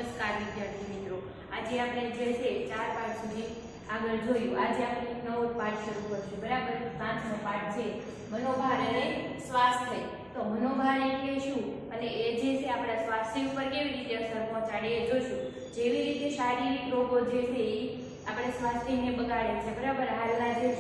નમસ્કાર વિદ્યાર્થી મિત્રો, આજે આપણે જે છે 4 પાઠ સુધી આગળ જોયું. આજે આપણે એક નવો પાઠ શરૂ કરશું. બરાબર, 5મો પાઠ છે મનોભાર અને સ્વાસ્થ્ય. તો મનોભાર એટલે શું અને એ જે છે આપણા સ્વાસ્થ્ય ઉપર કેવી રીતે અસર પહોંચાડે એ જોશું. જેવી રીતે શારીરિક રોગો જે છે એ આપણે સ્વાસ્થ્યને બગાડે છે. બરાબર, હાલના જે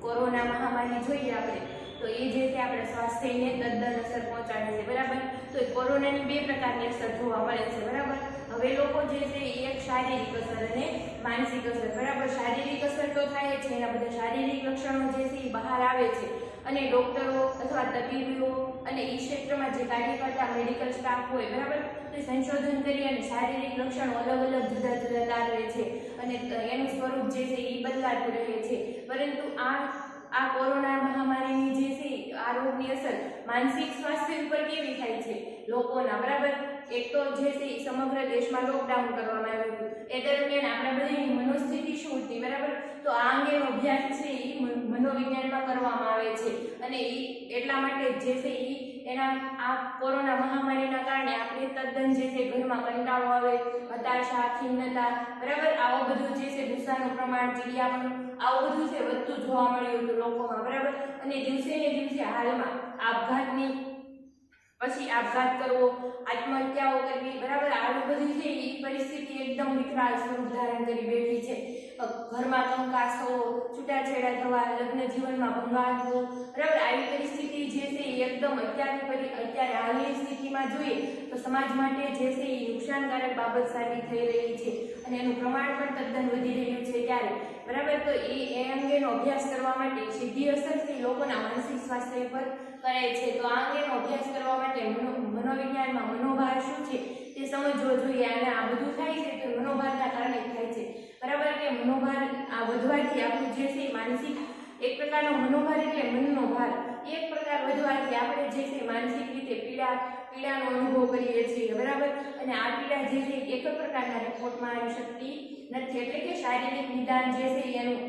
કોરોના મહામારી જોઈએ આપણે તો એ જે છે આપણા સ્વાસ્થ્યને તદ્દન અસર પહોંચાડે છે. બરાબર, તો કોરોનાની બે પ્રકારની અસર જોવા મળે છે. બરાબર, હવે લોકો જે છે એ એક શારીરિક અસર અને માનસિક અસર. બરાબર, શારીરિક અસર તો થાય છે, એના બધા શારીરિક લક્ષણો જે છે એ બહાર આવે છે અને ડોક્ટરો અથવા તબીબીઓ અને એ ક્ષેત્રમાં જે કાર્ય કરતા મેડિકલ સ્ટાફ હોય, બરાબર, તે સંશોધન કરી અને શારીરિક લક્ષણો અલગ અલગ જુદા જુદા તારવે છે અને એનું સ્વરૂપ જે છે એ બદલાતું રહે છે. પરંતુ આ કોરોના મહામારીની જે છે આ રોગની અસર માનસિક સ્વાસ્થ્ય ઉપર કેવી થાય છે લોકોના. બરાબર, એક તો જે છે સમગ્ર દેશમાં લોકડાઉન કરવામાં આવ્યું હતું. એ દરમિયાન આપણા બધાની મનોસ્થિતિ શું હતી. બરાબર, તો આ અંગેનો અભ્યાસ છે એ મનોવિજ્ઞાનમાં કરવામાં આવે છે અને એટલા માટે જે છે એના આ કોરોના મહામારીના કારણે આપણે તદ્દન જે છે ઘરમાં કંટાળો આવે, હતાશા, ખિન્નતા, બરાબર, આવું બધું જે છે ગુસ્સાનું પ્રમાણ, ચીડિયાપણું, આવું બધું છે વધતું જોવા મળ્યું હતું લોકોમાં. બરાબર, અને દિવસે ને દિવસે હાલમાં પછી આપઘાત કરવો, આત્મહત્યાઓ કરવી, બરાબર, આવી બધી છે એ પરિસ્થિતિ એકદમ વિકરાળ સ્વરૂપ ધારણ કરી બેઠી છે. ઘરમાં કંકાસ થવો, છૂટાછેડા થવા, લગ્ન જીવનમાં ભંગાણ થવો, બરાબર, આવી પરિસ્થિતિ જે છે એ એકદમ અત્યારે હાલની સ્થિતિમાં જોઈએ તો સમાજ માટે જે છે એ નુકસાનકારક બાબત સાબિત થઈ રહી છે અને એનું પ્રમાણ પણ તદ્દન વધી રહ્યું છે. ત્યારે બરાબર, તો એ અંગેનો અભ્યાસ કરવા માટે સીધી અસર છે લોકોના માનસિક સ્વાસ્થ્ય પર કરે છે. તો આ અંગેનો અભ્યાસ કરવા માટે મનોવિજ્ઞાનમાં મનોભાર શું છે તે સમજવો જોઈએ અને આ બધું થાય છે તો મનોભારના કારણે થાય છે. બરાબર, કે મનોભાર આ વધવાથી આપણું જે છે માનસિક એક પ્રકારનો મનોભાર એટલે મનનો ભાર, એક પ્રકાર વધવાથી આપણે જે છે માનસિક રીતે પીડાનો અનુભવ કરીએ છીએ. બરાબર, અને આ પીડા જે છે એક પ્રકારના રિપોર્ટમાં આવી શકતી નથી. એટલે કે શારીરિક નિદાન જે છે એનું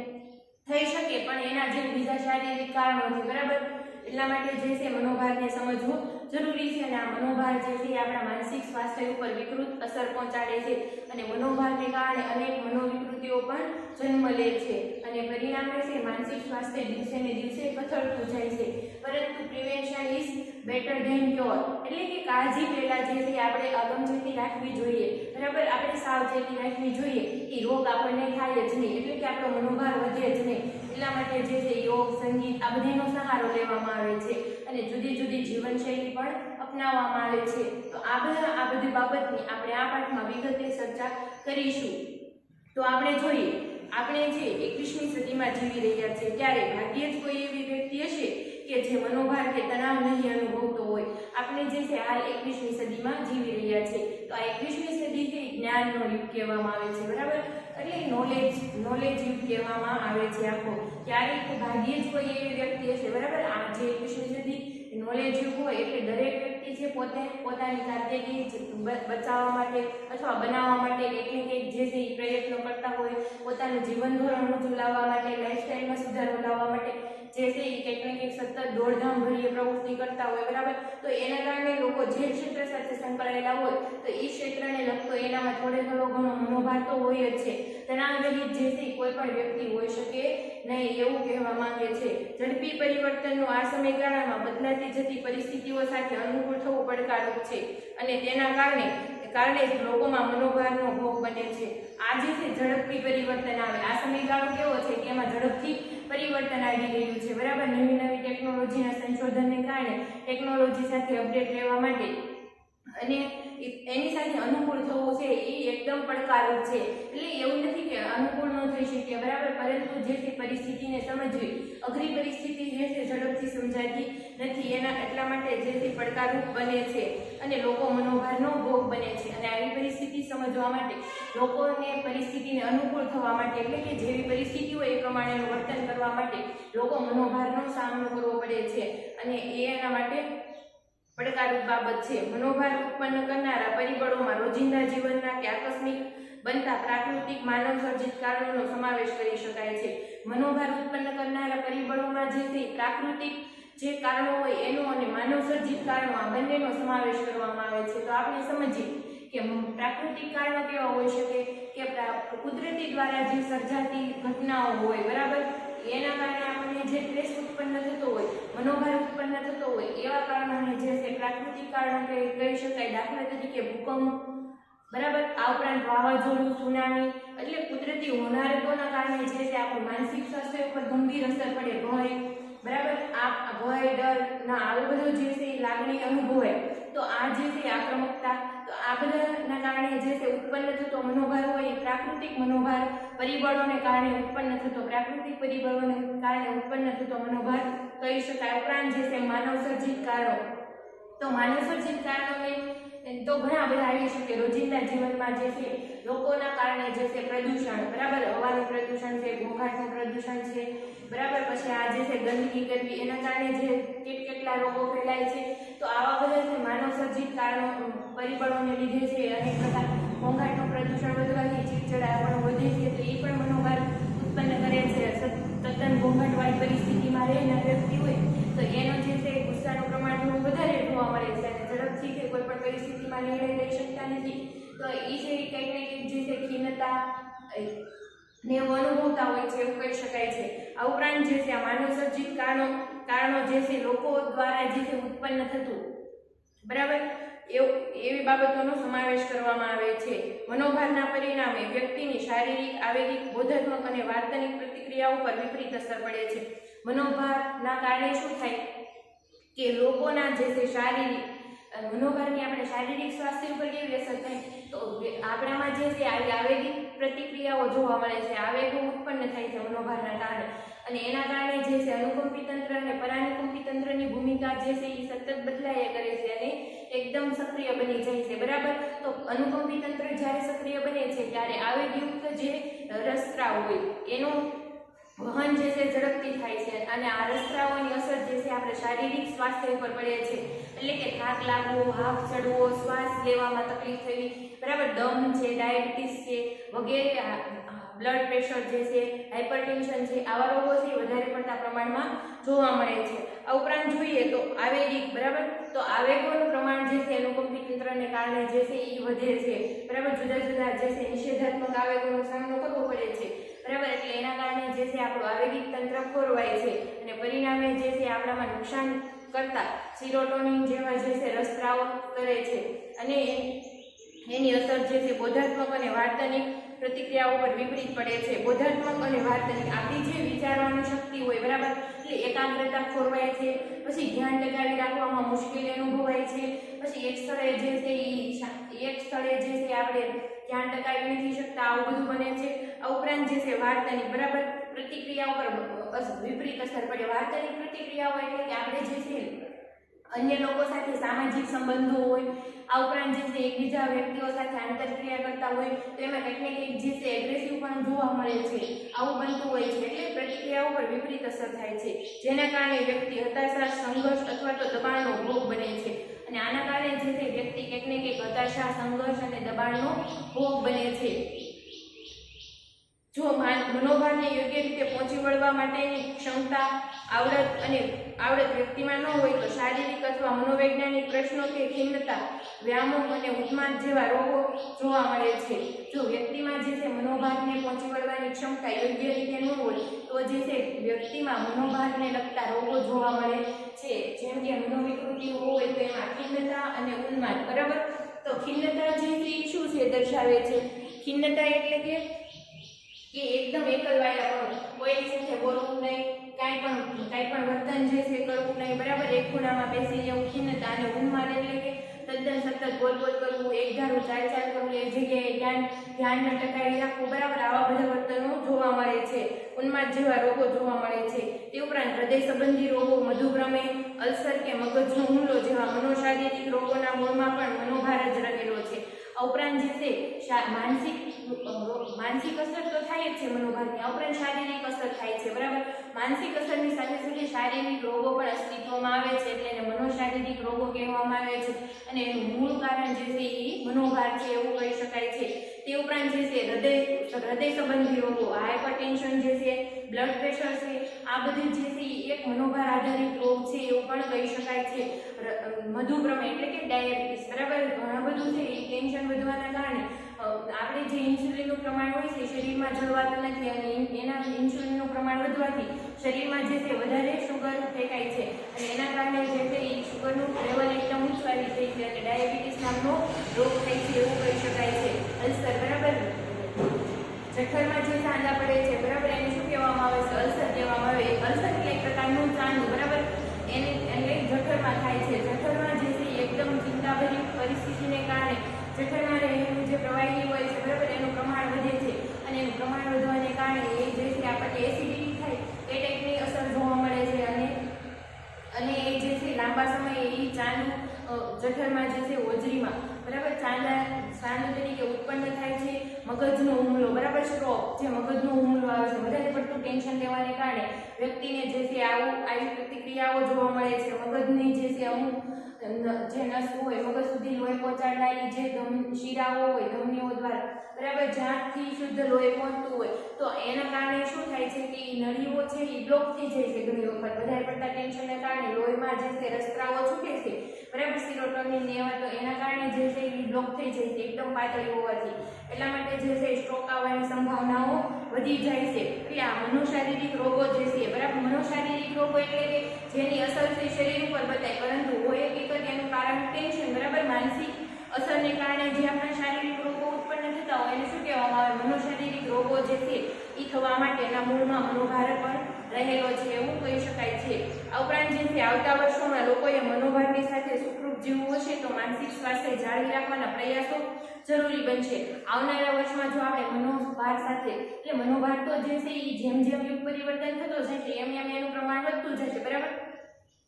થઈ શકે પણ એના જે બીજા શારીરિક કારણો છે. બરાબર, એટલા માટે જે છે મનોભારને સમજવું જરૂરી છે અને આ મનોભાર જે છે આપણા માનસિક સ્વાસ્થ્ય ઉપર વિકૃત અસર પહોંચાડે છે અને મનોભારને કારણે અનેક મનોવિકૃતિઓ પણ જન્મ લે છે અને પરિણામે છે માનસિક સ્વાસ્થ્ય દિવસે ને દિવસે કથળતું જાય છે. પરંતુ prevention is better than cure, એટલે કે કાળજી પહેલા જે છે આપણે અગમચેતી રાખવી જોઈએ. બરાબર, આપણે સાવચેતી રાખવી જોઈએ. એ રોગ આપણને થાય જ નહીં, એટલે કે આપણો મનોભાર વધે જ નહીં. એટલા માટે જે છે યોગ, સંગીત આ બધીનો સહારો લેવામાં આવે છે અને જુદી જુદી જીવનશૈલી પણ અપનાવવામાં આવે છે. તો આ બધી બાબતની આપણે આ પાઠમાં વિગતે ચર્ચા કરીશું. તો આપણે જોઈએ, આપણે જે 21મી સદીમાં જીવી રહ્યા છીએ ત્યારે ભાગ્યે જ કોઈ એવી વ્યક્તિ હશે કે જે મનોભાર કે તણાવ નહીં અનુભવતો હોય. આપણે જે છે હાલ 21મી સદીમાં જીવી રહ્યા છે તો આ 21મી સદી છે જ્ઞાનનો યુગ કહેવામાં આવે છે. બરાબર, એટલે નોલેજ યુગ કહેવામાં આવે છે આખો. ક્યારેક ભાગ્યે જ કોઈ એવી વ્યક્તિ હશે. બરાબર, આ જે 21મી સદી નોલેજ યુગ હોય એટલે દરેક વ્યક્તિ છે પોતાની કારકિર્દી બચાવવા માટે અથવા બનાવવા માટે કંઈક ને કંઈક જે છે એ પ્રયત્નો કરતા હોય. પોતાનું જીવન ધોરણ ઊંચું લાવવા માટે, લાઈફસ્ટાઈલમાં સુધારો લાવવા માટે જે છે એ કંઈક ને કંઈક સતત દોડધામ ભરી પ્રવૃત્તિ કરતા હોય. બરાબર, તો એના કારણે લોકો જે ક્ષેત્ર સાથે સંકળાયેલા હોય તો એ ક્ષેત્રને લગતો એનામાં થોડો ઘણો મનોભાર તો હોય જ છે. તણાવ રહિત જે છે કોઈ પણ વ્યક્તિ હોઈ શકે નહીં એવું કહેવા માંગે છે. ઝડપી પરિવર્તનનું આ સમયગાળામાં બદલાતી જતી પરિસ્થિતિઓ સાથે અનુકૂળ થવું પડકારરૂપ છે અને તેના કારણે જ લોકોમાં મનોભારનો ભોગ બને છે. આ જે છે ઝડપથી પરિવર્તન આવે, આ સમયગાળો કેવો છે કે એમાં ઝડપથી પરિવર્તન આવી રહ્યું છે. બરાબર, નવી ટેકનોલોજીના સંશોધનને કારણે ટેકનોલોજી સાથે અપડેટ રહેવા માટે અને એની સાથે અનુકૂળ થવું છે એ એકદમ પડકારરૂપ છે. એટલે એવું નથી કે અનુકૂળ ન થઈ શકે. બરાબર, પરંતુ જે તે પરિસ્થિતિને સમજવી, અઘરી પરિસ્થિતિ જે છે ઝડપથી સમજાતી નથી. એટલા માટે જે તે પડકારરૂપ બને છે અને લોકો મનોભારનો ભોગ બને છે અને આવી પરિસ્થિતિ સમજવા માટે લોકોને પરિસ્થિતિને અનુકૂળ થવા માટે, એટલે કે જેવી પરિસ્થિતિ હોય એ પ્રમાણેનું વર્તન કરવા માટે લોકો મનોભારનો સામનો કરવો પડે છે અને એના માટે પડકારરૂપ બાબત છે. મનોભાર ઉત્પન્ન કરનારા પરિબળોમાં રોજિંદા જીવનના કે આકસ્મિક બનતા પ્રાકૃતિક માનવ સર્જિત કારણોનો સમાવેશ કરી શકાય છે. મનોભાર ઉત્પન્ન કરનારા પરિબળોમાં જે છે પ્રાકૃતિક જે કારણો હોય એનો અને માનવ સર્જિત કારણો આ બંનેનો સમાવેશ કરવામાં આવે છે. તો આપણે સમજીએ કે પ્રાકૃતિક કારણો કેવા હોઈ શકે કે કુદરતી દ્વારા જે સર્જાતી ઘટનાઓ હોય, બરાબર, એના કારણે આપણને જે ટ્રેસ ઉત્પન્ન થતો હોય, મનોભાર ઉત્પન્ન થતો હોય, એવા કારણોને જે છે પ્રાકૃતિક કારણો કહી શકાય. દાખલા તરીકે ભૂકંપ, બરાબર, આ ઉપરાંત વાવાઝોડું, સુનામી, એટલે કુદરતી હોનારતોના કારણે જે છે આપણું માનસિક સ્વાસ્થ્ય ઉપર ગંભીર અસર પડે. ભય, બરાબર, આ ભય, ડર ના આવું બધું જે છે એ લાગણી અનુભવે તો આ જે છે આક્રમકતા, તો આ બધાના કારણે જે છે ઉત્પન્ન થતો મનોભાર હોય એ પ્રાકૃતિક મનોભાર પરિબળોને કારણે ઉત્પન્ન થતો પ્રાકૃતિક પરિબળોને કારણે ઉત્પન્ન થતો મનોભાર કહી શકાય. ઉપરાંત જે છે માનવ સર્જિત કારણો, તો માનવ સર્જિત કારણોને તો ઘણા બધા આવી શકે. રોજિંદા જીવનમાં જે છે લોકોના કારણે જે છે પ્રદૂષણ, બરાબર, હવાનું પ્રદૂષણ છે, ઘોંઘાટનું પ્રદૂષણ છે, બરાબર, પછી આ જે છે ગંદકી કરવી, એના કારણે જે કેટલા રોગો ફેલાય છે. તો આવા બધા જે માનવ સર્જિત કારણો પરિબળોને લીધે છે અનેક પ્રકાર ઘોંઘાટનું પ્રદૂષણ વધવાથી ચીડચીડાપણું વધે છે, તો એ પણ મનોભાર ઉત્પન્ન કરે છે. તદ્દન ઘોંઘાટવાળી પરિસ્થિતિમાં રહેનાર વ્યક્તિ હોય તો એનો જે છે ગુસ્સાનું પ્રમાણ થોડું વધારે જોવા મળે છે અને ઝડપથી કે કોઈ પણ પરિસ્થિતિમાં નિર્ણય લઈ શકતા નથી. તો એ છે કંઈક ને કંઈક જે છે ખિન્નતા ને એવું અનુભવતા હોય છે, એવું કહી શકાય છે. આ ઉપરાંત જે છે આ માનવ સર્જિત કારણો જે છે લોકો દ્વારા જે છે ઉત્પન્ન થતું, બરાબર, એવી બાબતોનો સમાવેશ કરવામાં આવે છે. મનોભારના પરિણામે વ્યક્તિની શારીરિક, આવેગિક, બોધાત્મક અને વાર્તનિક પ્રતિક્રિયાઓ પર વિપરીત અસર પડે છે. મનોભારના કારણે શું થાય કે લોકોના જે છે શારીરિક મનોભારની આપણે શારીરિક સ્વાસ્થ્ય ઉપર કેવી અસર થાય, તો આપણામાં જે છે આવેગિક પ્રતિક્રિયાઓ જોવા મળે છે, આવેગો ઉત્પન્ન થાય છે મનોભારના કારણે, અને એના કારણે જે છે અનુકંપી તંત્ર અને પરાનુકંપી તંત્રની ભૂમિકા જે છે એ સતત બદલાયા કરે છે અને એકદમ સક્રિય બની જાય છે, બરાબર. તો અનુકંપી તંત્ર જ્યારે સક્રિય બને છે ત્યારે આવેગયુક્ત જે રસસ્રાવ હોય એનું વહન જે છે ઝડપથી થાય છે અને આ રસસ્રાવોની અસર જે છે આપણે શારીરિક સ્વાસ્થ્ય ઉપર પડે છે. એટલે કે થાક લાગવો, હાફ ચડવો, શ્વાસ લેવામાં તકલીફ થવી, બરાબર, દમ છે, ડાયાબિટીસ છે વગેરે, બ્લડ પ્રેશર જે છે, હાઇપરટેન્શન છે, આવા રોગો છે વધારે પડતા પ્રમાણમાં જોવા મળે છે. આ ઉપરાંત જોઈએ તો આવેગિક, બરાબર, તો આવેગોનું પ્રમાણ જે છે અનુકંપી તંત્રને કારણે જે છે એ વધે છે, બરાબર. જુદા જુદા જે છે નિષેધાત્મક આવેગોનો સામનો કરવો પડે છે, બરાબર. એટલે એના કારણે જે છે આપણું આવેગિક તંત્ર ખોરવાય છે અને પરિણામે જે છે આપણામાં નુકસાન કરતા સિરોટોનિન જેવા જે છે રસસ્રાવ કરે છે અને એની અસર જે છે બોધાત્મક અને વાર્તનિક પ્રતિક્રિયાઓ પર વિપરીત પડે છે. બોધાત્મક અને વાર્તનિક આપણી જે વિચારવાની શક્તિ હોય, બરાબર, એટલે એકાગ્રતા ખોરવાય છે, પછી ધ્યાન ટકાવી રાખવામાં મુશ્કેલી અનુભવાય છે, પછી એક સ્થળે જે છે આપણે ધ્યાન ટકાવી નથી શકતા, આવું બધું બને છે. આ ઉપરાંત જે છે વાર્તનિક, બરાબર, પ્રતિક્રિયાઓ પર વિપરીત અસર પડે. વાર્તનિક પ્રતિક્રિયાઓ એટલે કે આપણે જે છે અન્ય લોકો સાથે સામાજિક સંબંધો હોય, આ ઉપરાંત જે છે એકબીજા વ્યક્તિઓ સાથે આંતરક્રિયા કરતા હોય તો એમાં કંઈક ને કંઈક જે છે એગ્રેસિવ પણ જોવા મળે છે, આવું બનતું હોય છે. એટલે પ્રતિક્રિયાઓ પર વિપરીત અસર થાય છે, જેના કારણે વ્યક્તિ હતાશા, સંઘર્ષ અથવા તો દબાણનો ભોગ બને છે. અને આના કારણે જે છે વ્યક્તિ કંઈક ને કંઈક હતાશા, સંઘર્ષ અને દબાણનો ભોગ બને છે. જો મનોભારને યોગ્ય રીતે પહોંચી વળવા માટેની ક્ષમતા, આવડત વ્યક્તિમાં ન હોય તો શારીરિક અથવા મનોવૈજ્ઞાનિક પ્રશ્નો કે ખિન્નતા, વ્યામોહ અને ઉન્માદ જેવા રોગો જોવા મળે છે. જો વ્યક્તિમાં જે છે મનોભારને પહોંચી વળવાની ક્ષમતા યોગ્ય રીતે ન હોય તો જે છે વ્યક્તિમાં મનોભારને લગતા રોગો જોવા મળે છે. જેમ કે મનોવિકૃતિઓ હોય તો એમાં ખિન્નતા અને ઉન્માદ, બરાબર. તો ખિન્નતા જે છે શું છે દર્શાવે છે, ખિન્નતા એટલે કે એકદમ એકલવાયા કોઈની સાથે બોલવું નહીં, કાંઈ પણ વર્તન જે છે કરવું નહીં, બરાબર, એક ખૂણામાં બેસી જવું, ખિન્નતા. અને ઉન્માદ એટલે કે તદ્દન સતત બોલ કરવું, એકધારું ચાલ કરવું, એક જગ્યાએ ધ્યાન ન ટકાવી રાખવું, બરાબર, આવા બધા વર્તનો જોવા મળે છે. ઉન્માદ જેવા રોગો જોવા મળે છે. તે ઉપરાંત હૃદય સંબંધી રોગો, મધુપ્રમેહ, અલ્સર કે મગજનો હુમલો જેવા મનોશારીરિક રોગોના મૂળમાં પણ મનોભાર જ રહેલો છે. આ ઉપરાંત જે છે માનસિક અસર તો થાય જ છે મનોભારની, આ ઉપરાંત શારીરિક અસર થાય છે, બરાબર. માનસિક અસરની સાથે સાથે શારીરિક રોગો પણ અસ્તિત્વમાં આવે છે, એટલે એને મનોશારીરિક રોગો કહેવામાં આવે છે અને એનું મૂળ કારણ જે છે એ મનોભાર છે એવું કહી શકાય છે. તે ઉપરાંત જે છે હૃદય સંબંધી રોગો, હાઇપરટેન્શન જે છે, બ્લડ પ્રેશર છે, આ બધું જે છે એ એક મનોભાર આધારિત રોગ છે એવું પણ કહી શકાય છે. મધુપ્રમેહ એટલે કે ડાયાબિટીસ, બરાબર, ઘણા બધું છે એ ટેન્શન વધવાના કારણે આપણે જે ઇન્સ્યુલિનનું પ્રમાણ હોય છે શરીરમાં જળવાતું નથી અને એના ઇન્સ્યુલિનનું પ્રમાણ વધવાથી શરીરમાં જે છે વધારે શુગર ફેંકાય છે અને એના કારણે જે છે એ શુગરનું લેવલ એકદમ ઊંચું આવી જાય છે અને ડાયાબિટીસ નામનો રોગ થાય છે એવું કહી શકાય છે. અલ્સર, બરાબર, જઠરમાં જે ચાંદા પડે છે, બરાબર, એને શું કહેવામાં આવે છે? અલ્સર કહેવામાં આવે. અલ્સર એટલે એક પ્રકારનું ચાંદું, બરાબર, એને જઠરમાં થાય છે. જઠરમાં જે છે એકદમ ચિંતાભરી પરિસ્થિતિને કારણે જઠરમાં રહેલું જે પ્રવાહી હોય છે, બરાબર, એનું પ્રમાણ વધે છે અને એનું પ્રમાણ વધવાને કારણે એ જે છે આપણને એસિડિટી થાય એ ટાઈપની અસર જોવા મળે છે અને એ જે છે લાંબા સમયે એ ચાંદુ જઠરમાં જે છે હોજરીમાં, બરાબર, ચાંદુ તરીકે ઉત્પન્ન થાય છે. મગજનો હુમલો, બરાબર, સ્ટ્રોક, જે મગજનો હુમલો આવે છે, વધારે પડતું ટેન્શન લેવાને કારણે વ્યક્તિને જે છે આવી પ્રતિક્રિયાઓ જોવા મળે છે. મગજની જે છે અમુક જે નસ હોય, મગજ સુધી લોહી પહોંચાડનારી જે શિરાઓ હોય ધમનીઓ દ્વારા, બરાબર, જ્યાંથી શુદ્ધ લોહી પહોંચતું હોય તો એના કારણે શું થાય છે કે નળીઓ છે એ બ્લોક થઈ જાય છે. ઘણી વખત વધારે પડતા ટેન્શનને કારણે લોહીમાં જે છે રસ્ત્રાઓ છૂટે છે, બરાબર, સિરોટોનિન એવા, તો એના કારણે જે છે એ બ્લોક થઈ જાય છે એકદમ પાતળી હોવાથી. એટલા માટે જે છે સ્ટ્રોક આવવાની સંભાવનાઓ વધી જાય છે. એટલે આ મનોશારીરિક રોગો જે છે, બરાબર, મનોશારીરિક રોગો એટલે કે જેની અસર છે શરીર ઉપર બતાય પરંતુ હોય હકીકત એનું કારણ ટેન્શન, બરાબર, માનસિક અસરને કારણે જે આપણા શારીરિક રોગો ઉત્પન્ન થતા હોય એને શું કહેવામાં આવે? મનોશારીરિક રોગો જે છે એ થવા માટે એના મૂળમાં મનોભાર પણ રહેલો છે એવું કહી શકાય છે. આ ઉપરાંત જે છે આવતા વર્ષોમાં લોકોએ મનોભારની સાથે સુખરૂપ જીવવું હશે તો માનસિક સ્વાસ્થ્ય જાળવી રાખવાના પ્રયાસો જરૂરી બનશે. આવનારા વર્ષમાં જો આપણે મનોભાર સાથે, એટલે મનોભાર તો જે છે એ જેમ જેમ યુગ પરિવર્તન થતો જશે એમ એમ એનું પ્રમાણ વધતું જશે, બરાબર.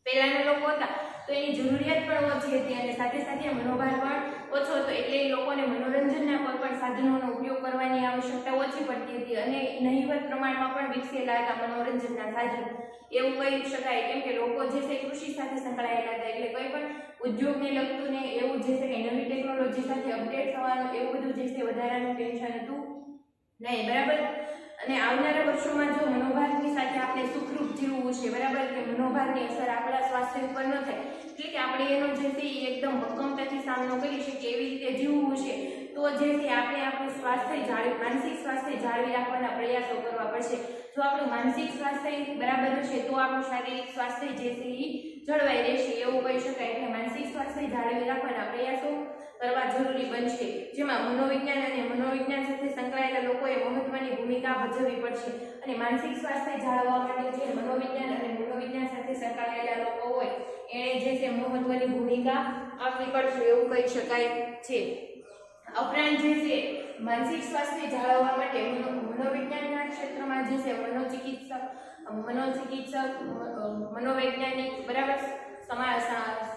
પહેલાના લોકો હતા તો એની જરૂરિયાત પણ ઓછી હતી અને સાથે સાથે મનોભાર પણ ઓછો હતો એટલે એ લોકોને મનોરંજનના કોઈ પણ સાધનોનો ઉપયોગ કરવાની આવશ્યકતા ઓછી પડતી હતી અને નહિવત પ્રમાણમાં પણ વિકસેલા હતા મનોરંજનના સાધનો એવું કહી શકાય. કેમ કે લોકો જે છે કૃષિ સાથે સંકળાયેલા હતા એટલે કોઈ પણ ઉદ્યોગને લગતું ને એવું જે છે કે નવી ટેકનોલોજી સાથે અપડેટ થવાનું એવું બધું જે છે વધારાનું ટેન્શન હતું નહીં, બરાબર. અને આવનારા વર્ષોમાં જો મનોભારની સાથે આપણે સુખરૂપ જીવવું છે, બરાબર, કે મનોભારની અસર આપણા સ્વાસ્થ્ય ઉપર ન થાય એટલે કે આપણે એનો જે છે એ એકદમ ભક્કમતાથી સામનો કરી શકીએ એવી રીતે જીવવું છે તો જે છે આપણે આપણું માનસિક સ્વાસ્થ્ય જાળવી રાખવાના પ્રયાસો કરવા પડશે. જો આપણું માનસિક સ્વાસ્થ્ય બરાબર હશે તો આપણું શારીરિક સ્વાસ્થ્ય જે છે એ જળવાઈ રહેશે એવું કહી શકાય. એટલે માનસિક સ્વાસ્થ્ય જાળવી રાખવાના પ્રયાસો કરવા જરૂરી બનશે જેમાં મનોવિજ્ઞાન અને મનોવિજ્ઞાન સાથે સંકળાયેલા લોકોએ મહત્વની ભૂમિકા ભજવવી પડશે અને માનસિક સ્વાસ્થ્ય જાળવવા માટે જે મનોવિજ્ઞાન અને મનોવિજ્ઞાન સાથે સંકળાયેલા લોકો હોય એણે જે છે મહત્વની ભૂમિકા આપવી પડશે એવું કહી શકાય છે. ઉપરાંત જે છે માનસિક સ્વાસ્થ્ય જાળવવા માટે મનોવિજ્ઞાનના ક્ષેત્રમાં જે છે મનોચિકિત્સક, મનોવૈજ્ઞાનિક, બરાબર,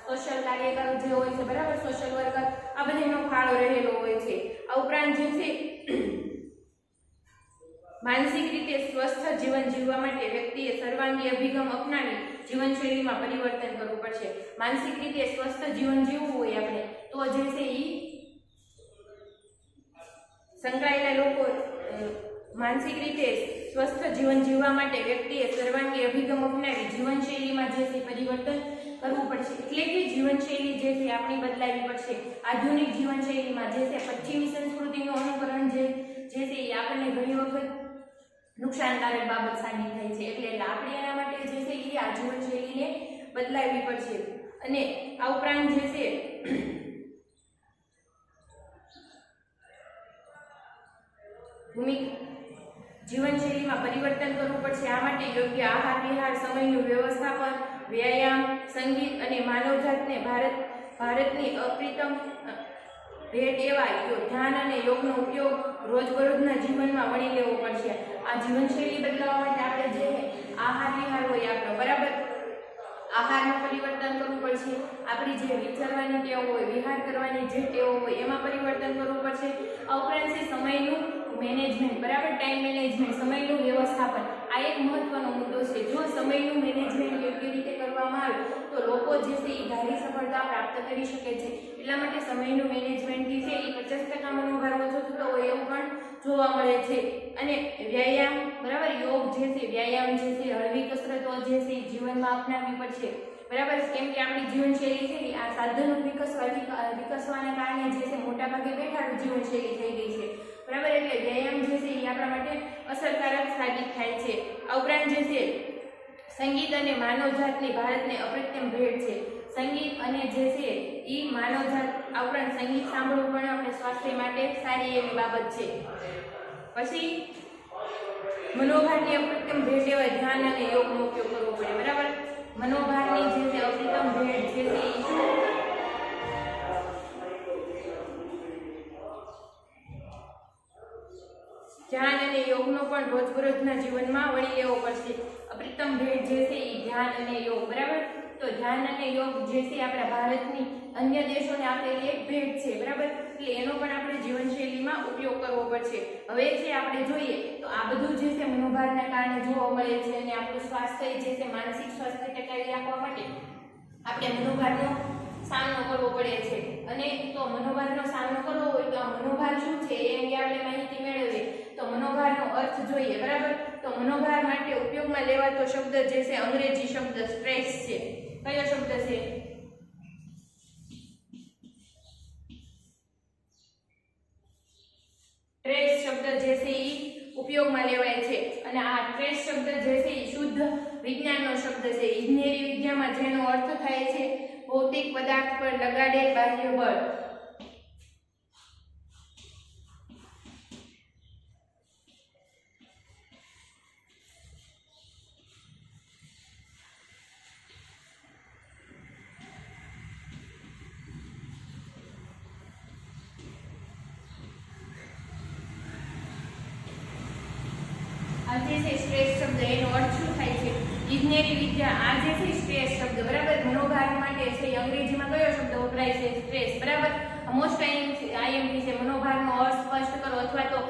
સોશિયલ કાર્યકર જે હોય છે, બરાબર, સોશિયલ વર્કર, આ બધાનો ફાળો રહેલો હોય છે. આ ઉપરાંત જે છે માનસિક રીતે સ્વસ્થ જીવન જીવવા માટે વ્યક્તિએ સર્વાંગી અભિગમ અપનાવી જીવનશૈલીમાં પરિવર્તન કરવું પડશે. માનસિક રીતે સ્વસ્થ જીવન જીવવું હોય આપણે તો જે છે એ સંકળાયેલા લોકો માનસિક રીતે સ્વસ્થ જીવન જીવવા માટે વ્યક્તિએ સર્વાંગી અભિગમ અપનાવી જીવનશૈલીમાં જે છે પરિવર્તન કરવું પડશે. એટલે કે જીવનશૈલી જે છે આપણી બદલાવી પડશે. આધુનિક જીવનશૈલીમાં જે છે પશ્ચિમી સંસ્કૃતિનું અનુકરણ જે છે એ આપણને ઘણી વખત નુકસાનકારક બાબત સાબિત થાય છે. એટલે આપણે એના માટે જે છે એ આ જીવનશૈલીને બદલાવી પડશે. અને આ ઉપરાંત જે છે જીવનશૈલીમાં પરિવર્તન કરવું પડશે. આ માટે યોગ્ય આહાર વિહાર, સમયનું વ્યવસ્થાપન, વ્યાયામ, સંગીત અને માનવજાતને ભારતની અપ્રિતમ ભેટ એવા ધ્યાન અને યોગનો ઉપયોગ રોજબરોજના જીવનમાં વણી લેવો પડશે. આ જીવનશૈલી બદલાવવા માટે આપણે જે આહાર વિહાર હોય આપણો, બરાબર, આહારમાં પરિવર્તન કરવું પડશે. આપણી જે વિચારવાની ટેવ હોય, વિહાર કરવાની જે ટેવ હોય એમાં પરિવર્તન કરવું પડશે. આ ઉપરાંત છે સમયનું મેનેજમેન્ટ, બરાબર, ટાઈમ મેનેજમેન્ટ, સમયનું વ્યવસ્થાપન, આ એક મહત્વનો મુદ્દો છે. જો સમયનું મેનેજમેન્ટ યોગ્ય રીતે કરવામાં આવે તો લોકો જે છે એ ધારી સફળતા પ્રાપ્ત કરી શકે છે. એટલા માટે સમયનું મેનેજમેન્ટથી છે એ 50% મનોભાર ઓછો થતો હોય એવું પણ જોવા મળે છે. અને વ્યાયામ, બરાબર, યોગ જે છે, વ્યાયામ જે છે, હળવી કસરતો જે છે એ જીવનમાં અપનાવવી પડશે. બરાબર, કેમ કે આપણી જીવનશૈલી છે આ સાધનો વિકસવાના કારણે જે છે મોટાભાગે બેઠાડું જીવનશૈલી થઈ ગઈ છે. બરાબર, એટલે વ્યાયામ જે છે એ આપણા માટે અસરકારક સાબિત થાય છે. આ ઉપરાંત જે છે સંગીત અને માનવજાતની ભારતને અપ્રતિમ ભેટ છે. સંગીત અને જે છે એ માનવજાત, આ ઉપરાંત સંગીત સાંભળવું પણ આપણે સ્વાસ્થ્ય માટે સારી એવી બાબત છે. પછી મનોભારની અપ્રતિમ ભેટ એવા ધ્યાન અને યોગનો ઉપયોગ કરવો પડે. બરાબર, મનોભારની જે છે અપ્રતિમ ભેટ જે છે ધ્યાન અને યોગનો પણ રોજબરોજના જીવનમાં વળી લેવો પડશે. અપ્રતિમ ભેટ જે છે એ ધ્યાન અને યોગ. બરાબર, તો ધ્યાન અને યોગ જે છે આપણા ભારતની અન્ય દેશોને આપેલી એક ભેટ છે. બરાબર, એટલે એનો પણ આપણે જીવનશૈલીમાં ઉપયોગ કરવો પડશે. હવે જે આપણે જોઈએ તો આ બધું જે છે મનોભારના કારણે જોવા મળે છે. અને આપણું સ્વાસ્થ્ય જે છે માનસિક સ્વાસ્થ્ય ટકાવી રાખવા માટે આપણે મનોભારનો સામનો કરવો પડે છે. અને તો મનોભારનો સામનો કરવો હોય તો આ મનોભાર શું છે એ અંગે આપણે માહિતી મેળવીએ. તો મનોભારનો અર્થ જોઈએ. બરાબર, તો મનોભાર માટે ઉપયોગમાં લેવાતો શબ્દ જે છે અંગ્રેજી શબ્દ સ્ટ્રેસ છે. કયો શબ્દ છે? સ્ટ્રેસ શબ્દ જે છે એ ઉપયોગમાં લેવાય છે. અને આ સ્ટ્રેસ શબ્દ જે છે એ શુદ્ધ વિજ્ઞાનનો શબ્દ છે. ઇજનેરી વિદ્યામાં જેનો અર્થ થાય છે ભૌતિક પદાર્થ પર લગાડેલ બાહ્ય બળ. આ જે છે સ્ટ્રેસ શબ્દ એનો અર્થ શું થાય છે? ઇજનેરી વિદ્યા. આ જે છે સ્ટ્રેસ શબ્દ, બરાબર, મનોભાર માટે છે અંગ્રેજીમાં કયો શબ્દ વપરાય છે? સ્ટ્રેસ. બરાબર, મોસ્ટ આઈએમપી છે. મનોભારનો અર્થ સ્પષ્ટ કરો. અથવા તો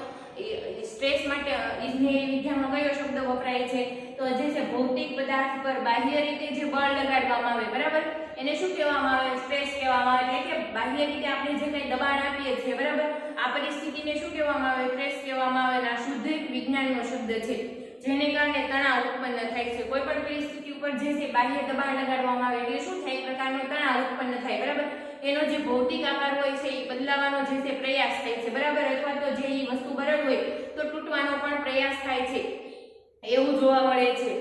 સ્ટ્રેસ માટે ઇજનેરી વિદ્યામાં કયો શબ્દ વપરાય છે? તો જે છે ભૌતિક પદાર્થ પર બાહ્ય રીતે જે બળ લગાડવામાં આવે. બરાબર, એને શું કહેવામાં આવે? સ્ટ્રેસ કહેવામાં આવે. એટલે કે બાહ્ય રીતે આપણે જે કંઈ દબાણ આપીએ છીએ, બરાબર, આ પરિસ્થિતિને શું કહેવામાં આવે? સ્ટ્રેસ કહેવામાં આવે. આ શુદ્ધ વિજ્ઞાનનો શબ્દ છે. જેને કારણે તણાવ ઉત્પન્ન થાય છે. કોઈ પણ પરિસ્થિતિ ઉપર જે છે બાહ્ય દબાણ લગાડવામાં આવે એટલે શું થાય? એક પ્રકારનો તણાવ ઉત્પન્ન થાય. બરાબર, એનો જે ભૌતિક આકાર હોય છે એ બદલાવાનો જે છે પ્રયાસ થાય છે. બરાબર, અથવા તો જે વસ્તુ બરડ હોય તો તૂટવાનો પણ પ્રયાસ થાય છે એવું જોવા મળે છે.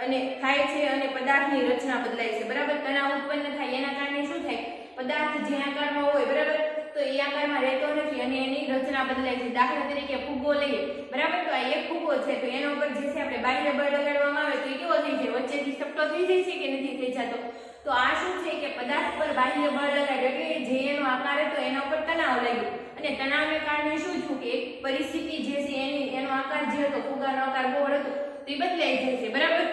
અને થાય છે અને પદાર્થની રચના બદલાય છે. બરાબર, તણાવ ઉત્પન્ન થાય એના કારણે શું થાય? પદાર્થ જે આકારમાં હોય, બરાબર, તો એ આકારમાં રહેતો નથી અને એની રચના બદલાય છે. દાખલા તરીકે ફુગ્ગો લઈએ. બરાબર, તો આ એક ફુગ્ગો છે તો એના ઉપર જે છે આપણે બાહ્ય બળ લગાડવામાં આવે તો એ કેવો થઈ જાય? વચ્ચેથી સપટો થઈ જાય છે કે નથી થઈ જતો? તો આ શું છે કે પદાર્થ પર બાહ્ય બળ લગાડ્યું એટલે જે એનો આકાર હતો એના ઉપર તણાવ લાગ્યો. અને તણાવને કારણે શું થયું કે એક પરિસ્થિતિ જે છે એનો આકાર જે હતો, ફુગ્ગાનો આકાર ગોળ હતો, તો એ બદલાઈ જાય છે. બરાબર,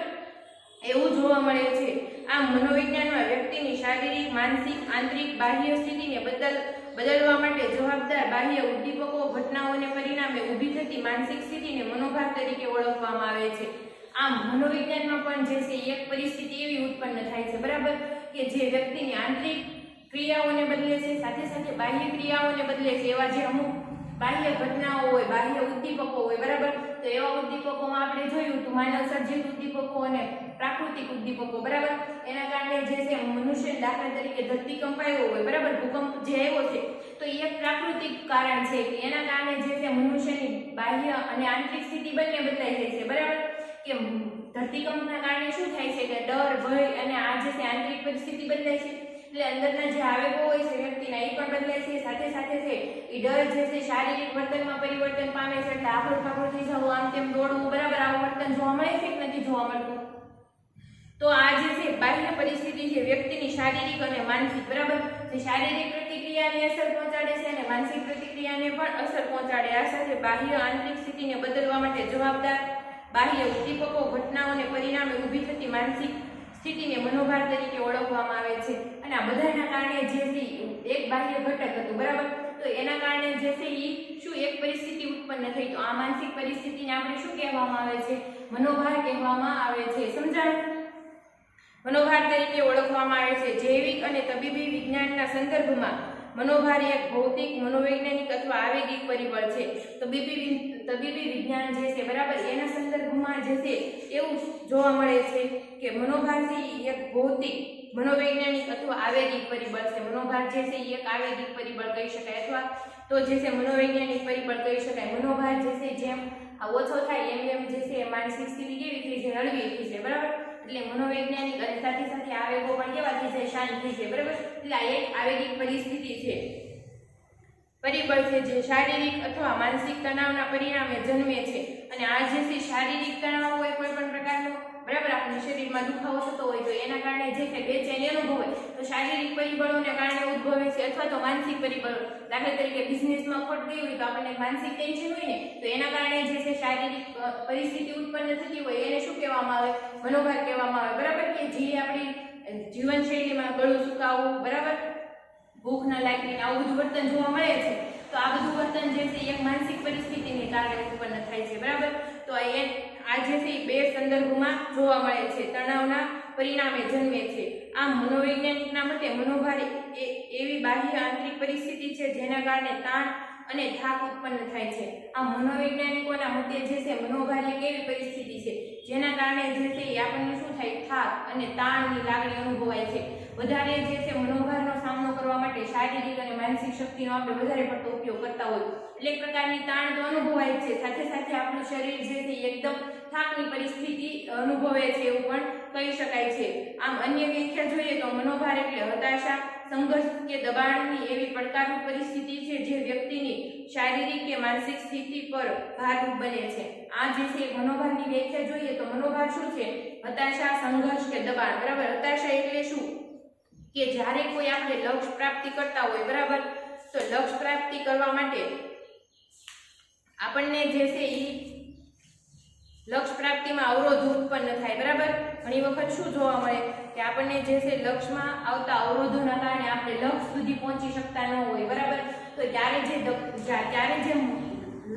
એવું જોવા મળે છે. આ મનોવિજ્ઞાનમાં વ્યક્તિની શારીરિક, માનસિક, આંતરિક, બાહ્ય સ્થિતિને બદલવા માટે જવાબદાર બાહ્ય ઉદ્દીપકો, ઘટનાઓને પરિણામે ઊભી થતી માનસિક સ્થિતિને મનોભાર તરીકે ઓળખવામાં આવે છે. આમ મનોવિજ્ઞાનમાં પણ જે છે એક પરિસ્થિતિ એવી ઉત્પન્ન થાય છે. બરાબર, કે જે વ્યક્તિની આંતરિક ક્રિયાઓને બદલે છે, સાથે સાથે બાહ્ય ક્રિયાઓને બદલે છે. એવા જે અમુક બાહ્ય ઘટનાઓ હોય, બાહ્ય ઉદ્દીપકો હોય. બરાબર, તો એવા ઉદ્દીપકોમાં આપણે જોયું તો માનવ સર્જિત ઉદ્દીપકો અને પ્રાકૃતિક ઉદ્દીપકો. બરાબર, એના કારણે જે છે મનુષ્ય, દાખલા તરીકે ધરતીકંપ આવ્યો હોય, બરાબર, ભૂકંપ જે આવ્યો છે તો એ એક પ્રાકૃતિક કારણ છે કે એના કારણે જે છે મનુષ્યની બાહ્ય અને આંતરિક સ્થિતિ બંને બદલાઈ જાય છે. બરાબર, કે ધરતીકંપના કારણે શું થાય છે કે ડર, ભય અને આ જે છે આંતરિક પરિસ્થિતિ બદલાય છે. એટલે અંદરના જે આવેગો હોય છે વ્યક્તિના એ પણ બદલાય છે. સાથે સાથે છે એ ડર જે છે શારીરિક વર્તનમાં પરિવર્તન પામે છે. એટલે આખું પાકું થઈ જવું, આમ તેમ દોડવું. બરાબર, આવું વર્તન જોવા મળે છે કે નથી જોવા મળતું? તો આ જે છે બાહ્ય પરિસ્થિતિ છે વ્યક્તિની શારીરિક અને માનસિક, બરાબર, જે શારીરિક પ્રતિક્રિયાને અસર પહોંચાડે છે અને માનસિક પ્રતિક્રિયાને પણ અસર પહોંચાડે. આ સાથે બાહ્ય આંતરિક સ્થિતિને બદલવા માટે જવાબદાર બાહ્ય ઉદ્દીપકો, ઘટનાઓને પરિણામે ઊભી થતી માનસિક સ્થિતિને મનોભાર તરીકે ઓળખવામાં આવે છે. અને આ બધાના કારણે જે છે એક બાહ્ય ઘટક હતું. બરાબર, તો એના કારણે જે છે એ શું એક પરિસ્થિતિ ઉત્પન્ન થઈ તો આ માનસિક પરિસ્થિતિને આપણે શું કહેવામાં આવે છે? મનોભાર કહેવામાં આવે છે. સમજાયું? મનોભાર તરીકે ઓળખવામાં આવે છે. જૈવિક અને તબીબી વિજ્ઞાનના સંદર્ભમાં મનોભાર એક ભૌતિક, મનોવૈજ્ઞાનિક અથવા આવેગિક પરિબળ છે. તબીબી વિજ્ઞાન જે છે બરાબર એના સંદર્ભમાં જે છે એવું જોવા મળે છે કે મનોભાર છે એ એક ભૌતિક, મનોવૈજ્ઞાનિક અથવા આવેગિક પરિબળ છે. મનોભાર જે છે એ એક આવેગિક પરિબળ કહી શકાય અથવા તો જે છે મનોવૈજ્ઞાનિક પરિબળ કહી શકાય. મનોભાર જે છે જેમ ઓછો થાય એમ એમ જે છે માનસિક સ્થિતિ કેવી થઈ છે? હળવી થઈ છે. બરાબર, એટલે મનોવૈજ્ઞાનિક અને સાથે સાથે આવેગો પણ કેવા થઈ જાય? શાંત થઈ જાય. બરાબર, એટલે આ એક આવેગિક પરિસ્થિતિ છે, પરિબળ છે જે શારીરિક અથવા માનસિક તણાવના પરિણામે જન્મે છે. અને આ જે છે શારીરિક તણાવ હોય કોઈ પણ પ્રકારનો, બરાબર, આપણને શરીરમાં દુખાવો થતો હોય તો એના કારણે જે છે બેચેની અનુભવ હોય તો શારીરિક પરિબળોને કારણે ઉદ્ભવે છે અથવા તો માનસિક પરિબળો. દાખલા તરીકે બિઝનેસમાં ખોટ ગઈ હોય તો આપણને માનસિક ટેન્શન હોય ને તો એના કારણે જે છે શારીરિક પરિસ્થિતિ ઉત્પન્ન થતી હોય એને શું કહેવામાં આવે? મનોભાર કહેવામાં આવે. બરાબર, કે જે આપણી જીવનશૈલીમાં ગળું સુકાવવું, બરાબર, ભૂખ ન લાગવી, આવું બધું વર્તન જોવા મળે છે તો આ બધું વર્તન જે છે એક માનસિક પરિસ્થિતિને કારણે ઉત્પન્ન થાય છે. બરાબર, તો આ જે છે બે સંદર્ભમાં જોવા મળે છે, તણાવના પરિણામે જન્મે છે. આમ મનોવૈજ્ઞાનિકના મતે મનોભાર એવી બાહ્ય આંતરિક પરિસ્થિતિ છે જેના કારણે તાણ અને થાક ઉત્પન્ન થાય છે. આ મનોવૈજ્ઞાનિકોના મતે જે છે મનોભાર એક એવી પરિસ્થિતિ છે જેના કારણે જે છે આપણને શું થાય? થાક અને તાણની લાગણી અનુભવાય છે. વધારે જે છે મનોભારનો સામનો કરવા માટે શારીરિક અને માનસિક શક્તિનો આપણે વધારે પડતો ઉપયોગ કરતા હોય એટલે એક પ્રકારની તાણ તો અનુભવાય છે, સાથે સાથે આપણું શરીર જે છે એકદમ થાકની પરિસ્થિતિ અનુભવે છે એવું પણ કહી શકાય છે. આમ અન્ય વ્યાખ્યા જોઈએ તો મનોભાર એટલે હતાશા, સંઘર્ષ કે દબાણની એવી પડકારરૂપ પરિસ્થિતિ છે જે વ્યક્તિની શારીરિક કે માનસિક સ્થિતિ પર ભારરૂપ બને છે. આ જે છે મનોભારની વ્યાખ્યા જોઈએ તો મનોભાર શું છે? હતાશા, સંઘર્ષ કે દબાણ. બરાબર, હતાશા એટલે શું? કે જ્યારે કોઈ આપણે લક્ષ્ય પ્રાપ્તિ કરતા હોય, બરાબર, તો લક્ષ્ય પ્રાપ્તિ કરવા માટે આપણને જે છે એ લક્ષ્ય પ્રાપ્તિમાં અવરોધ ઉત્પન્ન થાય. બરાબર, ઘણી વખત શું જોવા મળે કે આપણને જે છે લક્ષ્યમાં આવતા અવરોધોના કારણે આપણે લક્ષ્ય સુધી પહોંચી શકતા ન હોય. બરાબર, તો ત્યારે જે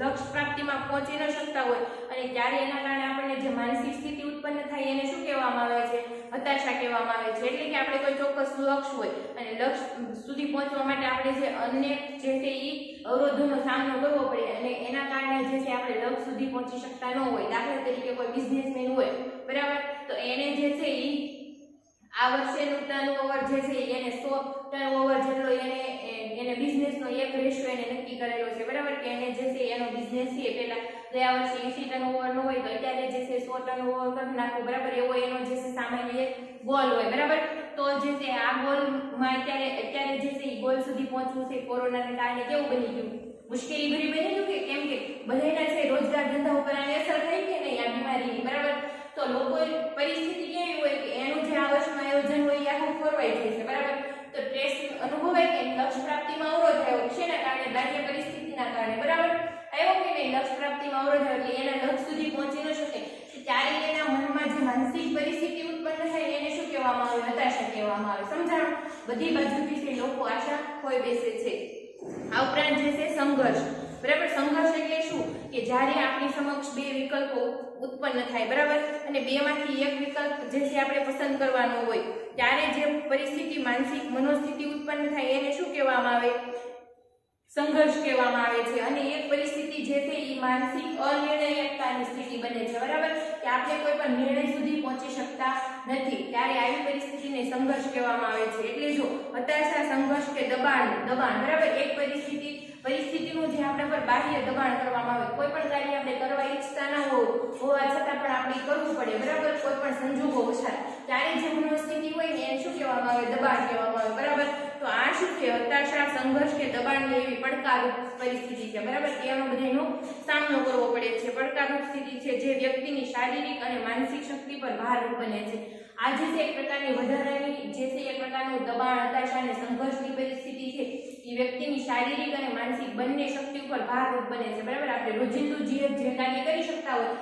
લક્ષ્ય પ્રાપ્તિમાં પહોંચી ન શકતા હોય અને ત્યારે એના કારણે આપણને જે માનસિક સ્થિતિ ઉત્પન્ન થાય એને શું કહેવામાં આવે છે? હતાશા કહેવામાં આવે છે. એટલે કે આપણે કોઈ ચોક્કસ લક્ષ્ય હોય અને લક્ષ્ય સુધી પહોંચવા માટે આપણે જે અન્ય જે છે એ અવરોધોનો સામનો કરવો પડે અને એના કારણે જે છે આપણે લક્ષ્ય સુધી પહોંચી શકતા ન હોય. દાખલા તરીકે કોઈ બિઝનેસમેન હોય, બરાબર, તો એને જે છે એ આ વર્ષેનું ટર્નઓવર જે છે એને 100 ટર્નઓવર જેટલો એને બિઝનેસનો એક રેશિયો એને નક્કી કરેલો છે. બરાબર, કે એને જે છે એનો બિઝનેસ છે પહેલા ગયા વર્ષે 80 ટર્નઓવરનો હોય તો અત્યારે જે છે 100 ટર્નઓવર કરી નાખવું. બરાબર, એવો એનો જે છે સામાન્ય એક ગોલ હોય. બરાબર, તો જે છે આ ગોલમાં અત્યારે જે છે એ ગોલ સુધી પહોંચવું છે કોરોનાને કારણે કેવું બની ગયું? મુશ્કેલી ભરી બની ગયું. કે કેમ કે બધાના છે રોજગાર ધંધા ઉપર આની અસર થઈ કે નહીં આ બીમારીની. બરાબર, તો લોકો પરિસ્થિતિ કેવી હોય કે એનું જે આ વર્ષનું આયોજન હોય એ આખું ખોરવાઈ જાય છે. બરાબર, તો સ્ટ્રેસ અનુભવાય કે લક્ષ્ય પ્રાપ્તિમાં અવરોધ આવ્યો શેના કારણે? બાહ્ય પરિસ્થિતિના કારણે. બરાબર, આવ્યો કે નહીં? લક્ષ્ય પ્રાપ્તિમાં અવરોધ આવ્યો એટલે એના લક્ષ્ય સુધી પહોંચી ન શકે ત્યારે એના મનમાં જે માનસિક પરિસ્થિતિ ઉત્પન્ન થાય એને શું કહેવામાં આવે? હતાશા કહેવામાં આવે. સમજાણું? બધી બાજુથી છે લોકો આશા ખોઈ બેસે છે. આ ઉપરાંત જે છે સંઘર્ષ. બરાબર, સંઘર્ષ એટલે શું? કે જ્યારે આપણી સમક્ષ બે વિકલ્પો ઉત્પન્ન થાય, બરાબર, અને બેમાંથી એક વિકલ્પ જે છે આપણે પસંદ કરવાનો હોય ત્યારે જે પરિસ્થિતિ માનસિક મનોસ્થિતિ ઉત્પન્ન થાય એને શું કહેવામાં આવે? સંઘર્ષ કહેવામાં આવે છે. અને એક પરિસ્થિતિ જે છે એ માનસિક અનિર્ણયકતાની સ્થિતિ બને છે. બરાબર, કે આપણે કોઈ પણ નિર્ણય સુધી પહોંચી શકતા નથી ત્યારે આવી પરિસ્થિતિને સંઘર્ષ કહેવામાં આવે છે. એટલે જો હતાશા, સંઘર્ષ કે દબાણ, બરાબર, એક પરિસ્થિતિનું જે આપણા પર બાહ્ય દબાણ કરવામાં આવે, કોઈ પણ કાર્ય આપણે કરવા ઈચ્છતા ન હોવા છતાં પણ આપણે કરવું પડે. બરાબર, કોઈ પણ સંજોગો વસાત ત્યારે જે મનોસ્થિતિ હોય ને એને શું કહેવામાં આવે? દબાણ કહેવામાં આવે. બરાબર, તો આ શું છે? હતાશા, સંઘર્ષ કે દબાણની એવી પડકારરૂપ પરિસ્થિતિ છે. બરાબર, એનો બધાનો સામનો કરવો પડે છે. પડકારરૂપ સ્થિતિ છે જે વ્યક્તિની શારીરિક અને માનસિક શક્તિ પર ભારરૂપ બને છે. આ જે છે એક પ્રકારની વધારાની જે છે એક પ્રકારનું દબાણ, હતાશા અને સંઘર્ષની પરિસ્થિતિ છે એ વ્યક્તિની શારીરિક અને માનસિક બંને શક્તિ ઉપર ભારરૂપ બને છે. બરાબર, આપણે રોજિંદુ જે કાર્ય કરી શકતા હોય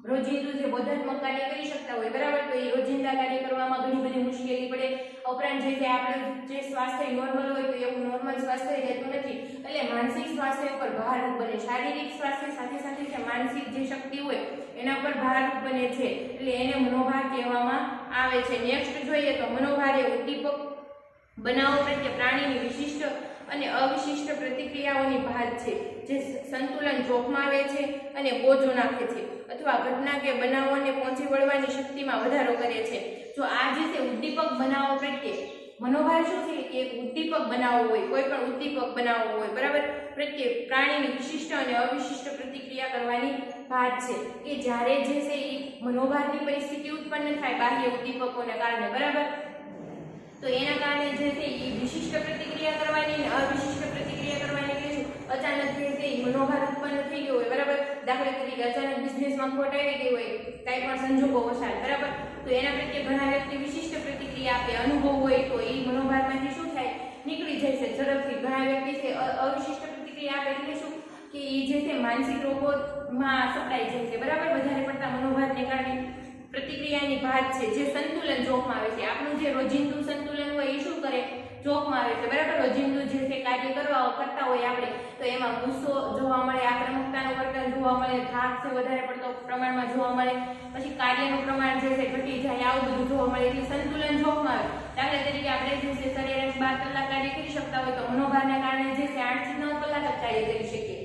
રોજિંદુ જે બોધાત્મક કાર્ય કરી શકતા હોય બરાબર, તો એ રોજિંદા કાર્ય કરવામાં ઘણી બધી મુશ્કેલી પડે. ઉપરાંત જે આપણું જે સ્વાસ્થ્ય નોર્મલ હોય તો એવું નોર્મલ સ્વાસ્થ્ય રહેતું નથી, એટલે માનસિક સ્વાસ્થ્ય ઉપર ભારરૂપ બને. શારીરિક સ્વાસ્થ્ય સાથે સાથે જે માનસિક જે શક્તિ હોય એના પર ભારરૂપ બને છે, એટલે એને મનોભાર કહેવામાં આવે છે. નેક્સ્ટ જોઈએ તો મનોભાર એ ઉદ્દીપક બનાવો પ્રત્યે પ્રાણીની વિશિષ્ટ અને અવિશિષ્ટ પ્રતિક્રિયાઓની ભાત છે, જે સંતુલન જોખમાવે છે અને બોજો નાખે છે અથવા ઘટના કે બનાવોને પહોંચી વળવાની શક્તિમાં વધારો કરે છે. જો આ જે છે ઉદ્દીપક બનાવો પ્રત્યે મનોભાર શું છે કે એક ઉદ્દીપક બનાવવો હોય, કોઈ પણ ઉદ્દીપક બનાવવો હોય બરાબર, પ્રત્યે પ્રાણીની વિશિષ્ટ અને અવિશિષ્ટ પ્રતિક્રિયા કરવાની ભાત છે, કે જ્યારે જે છે એ મનોભારની પરિસ્થિતિ ઉત્પન્ન થાય બાહ્ય ઉદ્દીપકોને કારણે બરાબર, તો એના કારણે જે છે એ વિશિષ્ટ પ્રતિક્રિયા કરવાની અને અવિશિષ્ટ પ્રતિક્રિયા કરવાની, એટલે શું અચાનક જે છે એ મનોભાર ઉત્પન્ન થઈ ગયો હોય બરાબર, દાખલા તરીકે અચાનક બિઝનેસમાં ખોટ આવી ગઈ હોય કાંઈ પણ સંજોગો વસાલ બરાબર, તો એના પ્રત્યે ઘણા વ્યક્તિ વિશિષ્ટ પ્રતિક્રિયા આપે, અનુભવ હોય તો એ મનોભારમાંથી શું થાય નીકળી જાય છે ઝડપથી. ઘણા વ્યક્તિ છે અવિશિષ્ટ પ્રતિક્રિયા આપે, એટલે શું કે એ જે છે માનસિક રોગોમાં સપડાઈ જાય છે બરાબર, વધારે પડતા મનોભારને કારણે. પ્રતિક્રિયાની ભાત છે જે સંતુલન જોખમાવે છે. આપણું જે રોજિંદુ સંતુલન હોય એ શું કરે જોખમાવે છે બરાબર. રોજિંદુ જે છે કાર્ય કરતા હોય આપણે તો એમાં ગુસ્સો જોવા મળે, આક્રમકતાનું વર્તન જોવા મળે, થાક છે વધારે પડતો પ્રમાણમાં જોવા મળે, પછી કાર્યનું પ્રમાણ જે છે ઘટી જાય, આવું બધું જોવા મળે, એટલે સંતુલન જોખમાવે. દાખલા તરીકે આપણે જે છે સરેરાશ 12 કલાક કાર્ય કરી શકતા હોય તો મનોભારના કારણે જે છે 8 થી 9 કલાક જ કાર્ય કરી શકીએ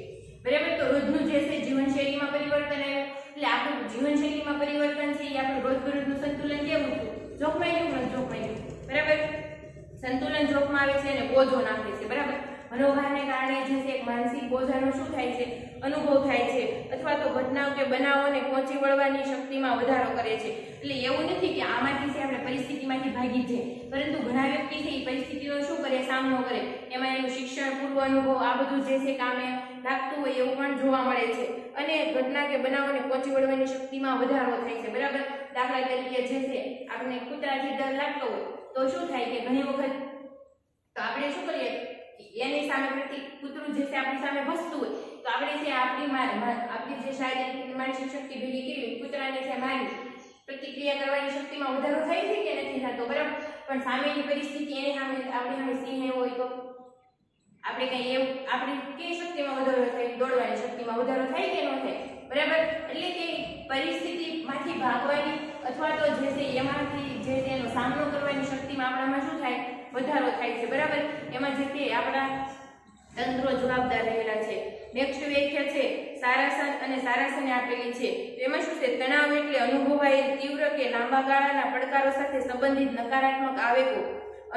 બરાબર. તો રોજનું જે છે જીવનશૈલીમાં પરિવર્તન આવ્યું, એટલે આપણું જીવનશૈલીમાં પરિવર્તન છે એ આપણું રોજબરોજનું સંતુલન કેવું છે જોખમાઈ ગયું નથી જોખમાઈ ગયું બરાબર. સંતુલન જોખમાવે છે અને બોજો નાખે છે બરાબર. મનોભારને કારણે જે છે એક માનસિક બોજાનો શું થાય છે અનુભવ થાય છે, અથવા તો ઘટનાઓ કે બનાવોને પહોંચી વળવાની શક્તિમાં વધારો કરે છે. એટલે એવું નથી કે આમાંથી છે આપણે પરિસ્થિતિમાંથી ભાગી જઈએ, પરંતુ ઘણા વ્યક્તિ છે એ પરિસ્થિતિનો શું કરે સામનો કરે, એમાં એનું શિક્ષણ પૂર્વ અનુભવ આ બધું જે છે કામે લાગતું હોય એવું પણ જોવા મળે છે, અને ઘટના કે બનાવોને પહોંચી વળવાની શક્તિમાં વધારો થાય છે બરાબર. દાખલા તરીકે જે છે આપણે કૂતરાથી ડર લાગતો હોય તો શું થાય કે ઘણી વખત તો આપણે શું કરીએ એની સામે કૂતરું જે છે આપણી સામે ભસતું હોય તો આપણે છે આપણી જે શારીરિક માનસિક શક્તિ ભેગી કરી કૂતરાને છે મારી પ્રતિક્રિયા કરવાની શક્તિમાં વધારો થાય છે કે નથી થતો બરાબર. પણ સામેની પરિસ્થિતિ એની સામે આપણી સામે સિંહ હોય તો આપણે કઈ એવું આપણી કઈ શક્તિમાં વધારો થાય, દોડવાની શક્તિમાં વધારો થાય કે ન થાય બરાબર. એટલે કે પરિસ્થિતિમાંથી ભાગવાની અથવા તો જે છે એમાંથી જે તેનો સામનો કરવાની શક્તિમાં આપણામાં શું થાય વધારો થાય છે બરાબર. એમાં જે છે આપણા તંત્રો જવાબદાર રહેલા છે. નેક્સ્ટ વ્યાખ્યા છે સારાસન અને સારાસને આપેલી છે. એમાં શું છે તણાવ એટલે અનુભવાયેલ તીવ્ર કે લાંબા ગાળાના પડકારો સાથે સંબંધિત નકારાત્મક આવેગો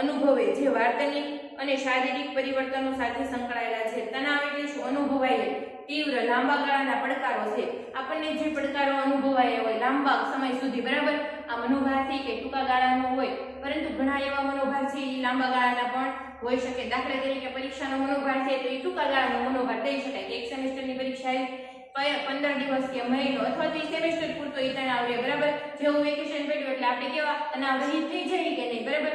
અનુભવે જે વર્તનિક અને શારીરિક પરિવર્તનો સાથે સંકળાયેલા છે. તણાવ એટલે શું અનુભવાયેલ તીવ્ર લાંબા ગાળાના પડકારો છે, આપણને જે પડકારો અનુભવાયા હોય લાંબા સમય સુધી બરાબર. આ મનોભારથી કે ટૂંકા ગાળાનો હોય, પરંતુ ઘણા એવા મનોભાર છે એ લાંબા ગાળાના પણ હોઈ શકે. દાખલા તરીકે પરીક્ષાનો મનોભાર છે તો એ ટૂંકા ગાળાનો મનોભાર થઈ શકાય કે એક સેમેસ્ટરની પરીક્ષા 15 દિવસ કે મહિનો અથવા તો એ સેમેસ્ટર પૂરતો એ તણાવ રહે બરાબર. જેવું વેકેશન પડ્યું એટલે આપણે કેવા તણાવ રહિત થઈ જાય કે નહીં બરાબર.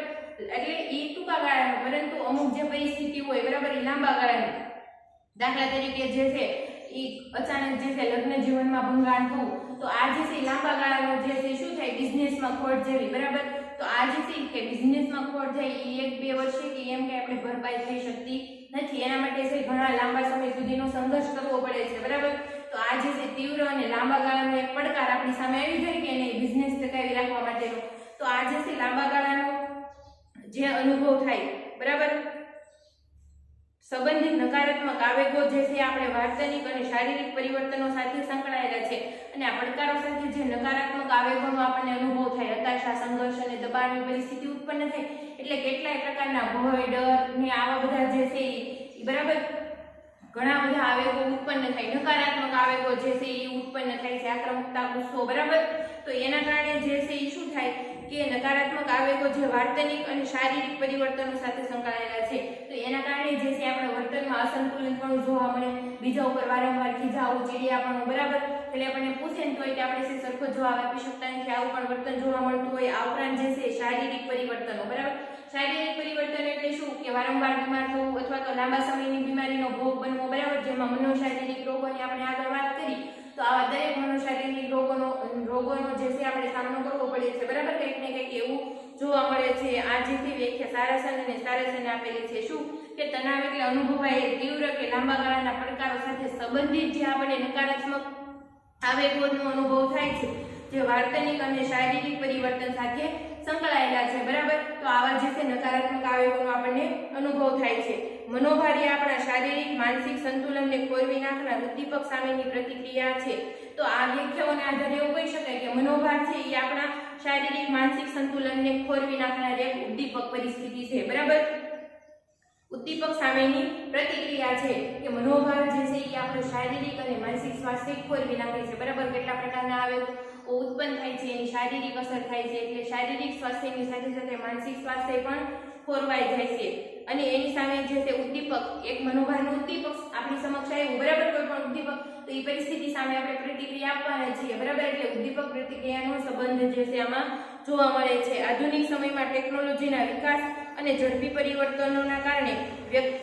એટલે એ ટૂંકા ગાળાનો, પરંતુ અમુક જે પરિસ્થિતિ હોય બરાબર એ લાંબા ગાળાની. દાખલા તરીકે જે છે એ અચાનક જે છે લગ્ન જીવનમાં ભંગાણ થવું, તો આ જે છે લાંબા ગાળાનો જે છે શું થાય બિઝનેસમાં ખોટ જેવી બરાબર. તો આ જે છે કે બિઝનેસમાં ખોટ જાય એ 1-2 વર્ષે કે એમ કે આપણે ભરપાઈ થઈ શકતી નથી, એના માટે છે ઘણા લાંબા સમય સુધીનો સંઘર્ષ કરવો પડે છે બરાબર. તો આ જે છે તીવ્ર અને લાંબા ગાળાનો એક પડકાર આપણી સામે આવી જાય કે નહીં બિઝનેસ ટકાવી રાખવા માટેનો, તો આ જે છે લાંબા ગાળાનો જે અનુભવ થાય બરાબર. સંબંધિત નકારાત્મક આવેગો જે છે આપણે વર્તનિક અને શારીરિક પરિવર્તનો સાથે સંકળાયેલા છે, અને આ પડકારો સાથે જે નકારાત્મક આવેગોનો આપણને અનુભવ થાય, હતાશા, સંઘર્ષ અને દબાણની પરિસ્થિતિ ઉત્પન્ન થાય, એટલે કેટલાય પ્રકારના ભય, ડર ને આવા બધા જે છે એ બરાબર ઘણા બધા આવેગો ઉત્પન્ન થાય. નકારાત્મક આવેગો જે છે એ ઉત્પન્ન થાય છે, આક્રમકતા, ગુસ્સો બરાબર. તો એના કારણે જે છે એ શું થાય કે નકારાત્મક આવેગો જે વર્તનિક અને શારીરિક પરિવર્તનો સાથે સંકળાયેલા છે, તો એના કારણે જે છે આપણા વર્તનમાં અસંતુલન પણ જોવા મળે, બીજા ઉપર વારંવાર ખીજાવું, ચીડિયાપણું બરાબર. એટલે આપણને પૂછે ને તોય કે આપણે સરખો જવાબ આપી શકતા નથી, આવું પણ વર્તન જોવા મળતું હોય. આ ઉપરાંત જે છે શારીરિક પરિવર્તનો બરાબર. શારીરિક પરિવર્તન એટલે શું કે વારંવાર બીમાર થવું અથવા તો લાંબા સમયની બીમારીનો ભોગ બનવો બરાબર, જેમાં મનોશારીરિક રોગોની આપણે આગળ વાત કરી. તો આવા દરેક મનોશારીરિક રોગોનો જે છે આપણે સામનો કરવો પડે છે, બરાબર. કંઈક ને કંઈક એવું જોવા મળે છે. આ જે વ્યાખ્યા સારાસન અને સારાસન આપેલી છે. શું કે તણાવ એટલે અનુભવાય તીવ્ર કે લાંબા ગાળાના પડકારો સાથે સંબંધિત જે આપણે નકારાત્મક આવેગોનો અનુભવ થાય છે, જે વર્તનિક અને શારીરિક પરિવર્તન સાથે સંકળાયેલા છે, બરાબર. તો આવા જે છે નકારાત્મક આવેગોનો આપણને અનુભવ થાય છે. મનોભાર એ આપણા શારીરિક માનસિક સંતુલનને ખોરવી નાખનાર ઉદ્દીપક સામેની પ્રતિક્રિયા છે. તો આ વ્યાખ્યાઓને આધારે એવું કહી શકાય કે મનોભાર છે એ આપણા શારીરિક માનસિક સંતુલનને ખોરવી નાખનાર એક ઉદ્દીપક પરિસ્થિતિ છે, બરાબર. ઉદ્દીપક સામેની પ્રતિક્રિયા છે કે મનોભાર જે છે એ આપણું શારીરિક અને માનસિક સ્વાસ્થ્ય ખોરવી નાખે છે, બરાબર. કેટલા પ્રકારના આવેગો ઉત્પન્ન થાય છે, એની શારીરિક અસર થાય છે, એટલે શારીરિક સ્વાસ્થ્યની સાથે સાથે માનસિક સ્વાસ્થ્ય પણ ખોરવાઈ જાય છે. અને એની સામે જે છે ઉદ્દીપક, એક મનોભારનું ઉદ્દીપક આપણી સમક્ષ આવ્યું, બરાબર. કોઈ પણ ઉદ્દીપક, તો એ પરિસ્થિતિ સામે આપણે પ્રતિક્રિયા આપવાના છીએ, બરાબર. એટલે ઉદ્દીપક પ્રતિક્રિયાનો સંબંધ જે છે આમાં જોવા મળે છે. આધુનિક સમયમાં ટેકનોલોજીના વિકાસ અને ઝડપી પરિવર્તનોના કારણે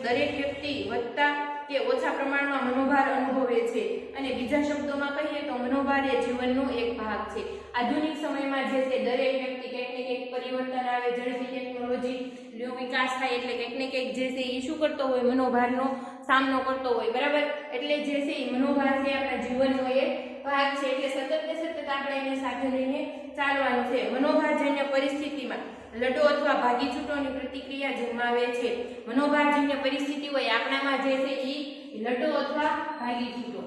દરેક વ્યક્તિ વધતા કે ઓછા પ્રમાણમાં મનોભાર અનુભવે છે. અને બીજા શબ્દોમાં કહીએ તો મનોભાર એ જીવનનો એક ભાગ છે. આધુનિક સમયમાં જે છે દરેક વ્યક્તિ કંઈક ને કંઈક પરિવર્તન આવે, ઝડપી ટેકનોલોજીનો વિકાસ થાય એટલે કંઈક ને કંઈક જે છે એ શું કરતો હોય, મનોભારનો સામનો કરતો હોય, બરાબર. એટલે જે છે એ મનોભાર છે આપણા જીવનનો એક ભાગ છે. એટલે સતત ને સતત આપણે એને સાથે લઈને ચાલવાનું છે. મનોભારજન્ય પરિસ્થિતિમાં લડો અથવા ભાગી છૂટોની પ્રતિક્રિયા જન્માવે છે. મનોભારજન્ય પરિસ્થિતિ હોય આપણામાં જે છે એ લડો અથવા ભાગી છૂટો.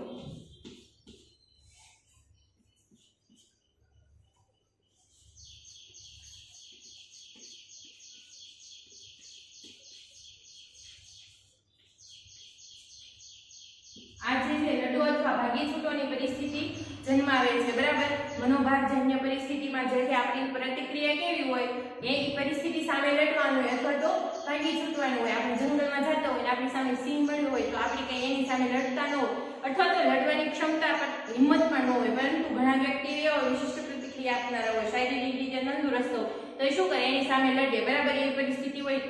આ જે છે લડો અથવા ભાગી છૂટોની પરિસ્થિતિ જન્માવે છે, બરાબર. મનોભારજન્ય પરિસ્થિતિમાં જે છે આપણી પ્રતિક્રિયા કેવી હોય, એ પરિસ્થિતિ સામે લડવાનું હોય અથવા તો ભાગી છૂટવાનું હોય. આપણે જંગલમાં જતા હોય, આપણી સામે સિંહ બન્યું હોય તો આપણે કઈ એની સામે લડતા ન હોય અથવા તો લડવાની ક્ષમતા પણ હિંમત પણ ન હોય, પરંતુ ઘણા વ્યક્તિ એવા વિશિષ્ટ પ્રતિક્રિયા આપનારા હોય, શારીરિક રીતે તંદુરસ્ત હોય, તો એ શું કરે, એની સામે લડે, બરાબર. એવી પરિસ્થિતિ હોય.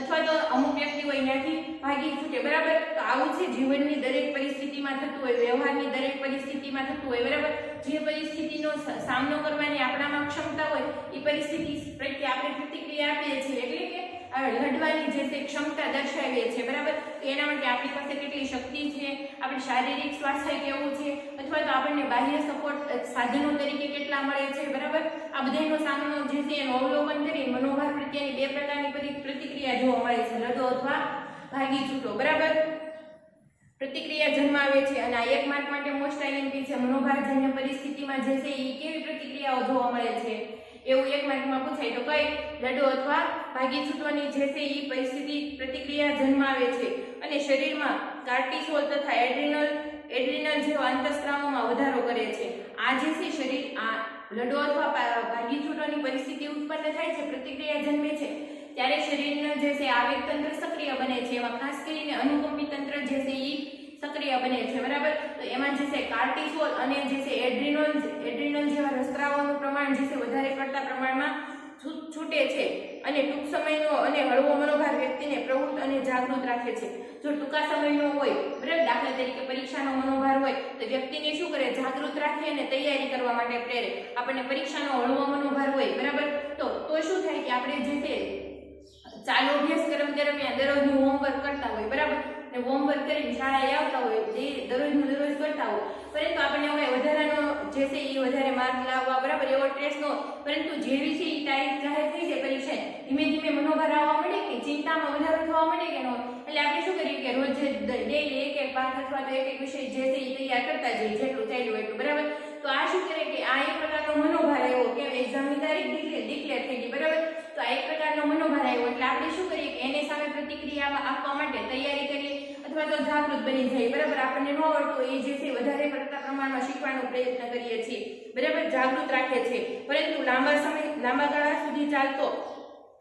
અથવા તો અમુક વ્યક્તિ હોય ત્યાંથી ભાગી છૂટે, બરાબર. તો આવું છે જીવનની દરેક પરિસ્થિતિમાં થતું હોય, વ્યવહારની દરેક પરિસ્થિતિમાં થતું હોય, બરાબર. જે પરિસ્થિતિનો સામનો કરવાની આપણામાં ક્ષમતા હોય એ પરિસ્થિતિ પ્રત્યે આપણે પ્રતિક્રિયા આપીએ છીએ, એટલે કે લડવાની જે છે ક્ષમતા દર્શાવીએ છીએ, બરાબર. તો એના માટે આપણી પાસે કેટલી શક્તિ છે, આપણી શારીરિક સ્વાસ્થ્ય કેવું છે, અથવા તો આપણને બાહ્ય સપોર્ટ સાધનો તરીકે કેટલા મળે છે, બરાબર. આ બધાનો સામનો જે છે એનું અવલોકન કરી મનોભાર પ્રત્યેની બે પ્રકારની પ્રતિક્રિયા જોવા મળે છે, લડો અથવા ભાગી છૂટો, બરાબર. પ્રતિક્રિયા જન્માવે છે. અને આ એક માર્ક માટે મોસ્ટ આઈએમપી છે. મનોભારજન્ય પરિસ્થિતિમાં જે છે એ કેવી પ્રતિક્રિયાઓ જોવા મળે છે એવું એક માર્કમાં પૂછાય તો કઈ, લડો અથવા ભાગી છૂટવાની જે છે એ પરિસ્થિતિ પ્રતિક્રિયા જન્માવે છે. અને શરીરમાં કાર્ટિસોલ તથા એડ્રિનલ જેવા અંતઃસ્ત્રાવોમાં વધારો કરે છે. આ જે છે શરીર આ લડો અથવા ભાગી છૂટવાની પરિસ્થિતિ ઉત્પન્ન થાય છે, પ્રતિક્રિયા જન્મે છે, ત્યારે શરીરનું જે છે આવેગ તંત્ર સક્રિય બને છે. એમાં ખાસ કરીને અનુકંપી તંત્ર જે છે એ સક્રિય બને છે, બરાબર. તો એમાં જે છે કાર્ટિસોલ અને જે છે એડ્રિનલ જેવા સ્ત્રાવોનું પ્રમાણ જે છે વધારે પડતા પ્રમાણમાં છૂટે છે. અને ટૂંક સમયનો અને હળવો મનોભાર વ્યક્તિને પ્રવૃત્ત અને જાગૃત રાખે છે. જો ટૂંકા સમયનો હોય, બરાબર, દાખલા તરીકે પરીક્ષાનો મનોભાર હોય તો વ્યક્તિને શું કરે, જાગૃત રાખે અને તૈયારી કરવા માટે પ્રેરે. આપણને પરીક્ષાનો હળવો મનોભાર હોય, બરાબર, તો શું થાય કે આપણે જે છે ચાલુ અભ્યાસક્રમ દરમિયાન દરરોજનું હોમવર્ક કરતા હોય, બરાબર, ને હોમવર્ક કરીને શાળાએ આવતા હોય, જે દરરોજનું દરરોજ કરતા હોય, પરંતુ આપણને હવે વધારાનો જે છે એ વધારે માર્ક લાવવા, બરાબર, એવો સ્ટ્રેસ નો, પરંતુ જેવી છે એ તારીખ જાહેર થઈ જાય પરીક્ષા, ધીમે ધીમે મનોભાર આવવા મળે કે ચિંતામાં વધારો થવા મળે કે ન, એટલે આપણે શું કરીએ કે રોજ ડેઈલી એક પાઠ અથવા તો એક વિષય જે છે એ તૈયાર કરતા જઈએ, જેટલું ચાલ્યું એટલું, બરાબર. તો આ શું કરે કે આ એક પ્રકારનો મનોભાર આવ્યો કે એક્ઝામની તારીખ ડિક્લેર થઈ ગઈ, બરાબર. તો આ એક પ્રકારનો મનોભાર આવ્યો એટલે આપણે શું કરીએ કે એને સામે પ્રતિક્રિયા આપવા માટે તૈયારી કરીએ અથવા તો જાગૃત બની જાય, બરાબર. આપણને ન આવડતું એ જે છે વધારે પડતા પ્રમાણમાં શીખવાનો પ્રયત્ન કરીએ છીએ, બરાબર, જાગૃત રાખે છે. પરંતુ લાંબા ગાળા સુધી ચાલતો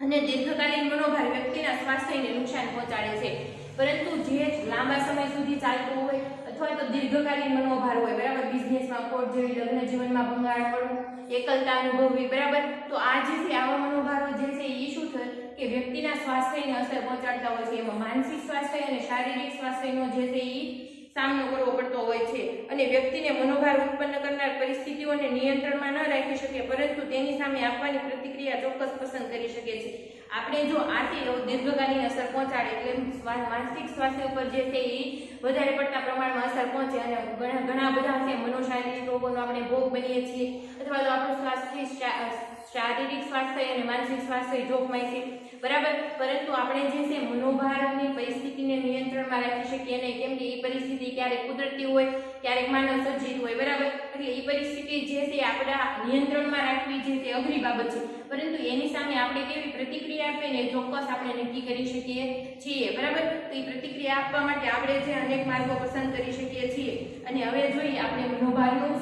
અને દીર્ઘકાલીન મનોભાર વ્યક્તિના સ્વાસ્થ્યને નુકસાન પહોંચાડે છે. પરંતુ જે લાંબા સમય સુધી ચાલતું હોય અથવા તો દીર્ઘકાલીન મનોભાર હોય, બરાબર, બિઝનેસમાં ખોટ જેવી, લગ્ન જીવનમાં ભંગાણ પડવું, એકલતા અનુભવવી, બરાબર, તો આ જે છે આવા મનોભારો જે છે એ શું છે કે વ્યક્તિના સ્વાસ્થ્યને અસર પહોંચાડતા હોય છે. એમાં માનસિક સ્વાસ્થ્ય અને શારીરિક સ્વાસ્થ્યનો જે છે એ સામનો કરવો પડતો હોય છે. અને વ્યક્તિને મનોભાર ઉત્પન્ન કરનાર પરિસ્થિતિઓને નિયંત્રણમાં ન રાખી શકે, પરંતુ તેની સામે આપવાની પ્રતિક્રિયા ચોક્કસ પસંદ કરી શકે છે. આપણે જો આથી દીર્ઘકાલીન અસર પહોંચાડે એટલે માનસિક સ્વાસ્થ્ય ઉપર જે છે એ વધારે પડતા પ્રમાણમાં અસર પહોંચે અને ઘણા બધા છે મનોશારીરિક રોગોનો આપણે ભોગ બનીએ છીએ, અથવા તો આપણું સ્વાસ્થ્ય શારીરિક સ્વાસ્થ્ય અને માનસિક સ્વાસ્થ્ય જોખમાય છે, બરાબર. પરંતુ આપણે જે છે મનોભારની પરિસ્થિતિને નિયંત્રણમાં રાખી શકીએ નહીં, કેમ કે એ પરિસ્થિતિ ક્યારેક કુદરતી હોય, ક્યારેક માનવ સર્જિત હોય, બરાબર. એટલે એ પરિસ્થિતિ જે છે આપણા નિયંત્રણમાં રાખવી જે તે અઘરી બાબત છે, પરંતુ એની સામે આપણે કેવી પ્રતિક્રિયા આપીએ ને ચોક્કસ આપણે નક્કી કરી શકીએ છીએ, બરાબર. તો એ પ્રતિક્રિયા આપવા માટે આપણે જે અનેક માર્ગો પસંદ કરી શકીએ છીએ. અને હવે જોઈએ આપણે મનોભારનું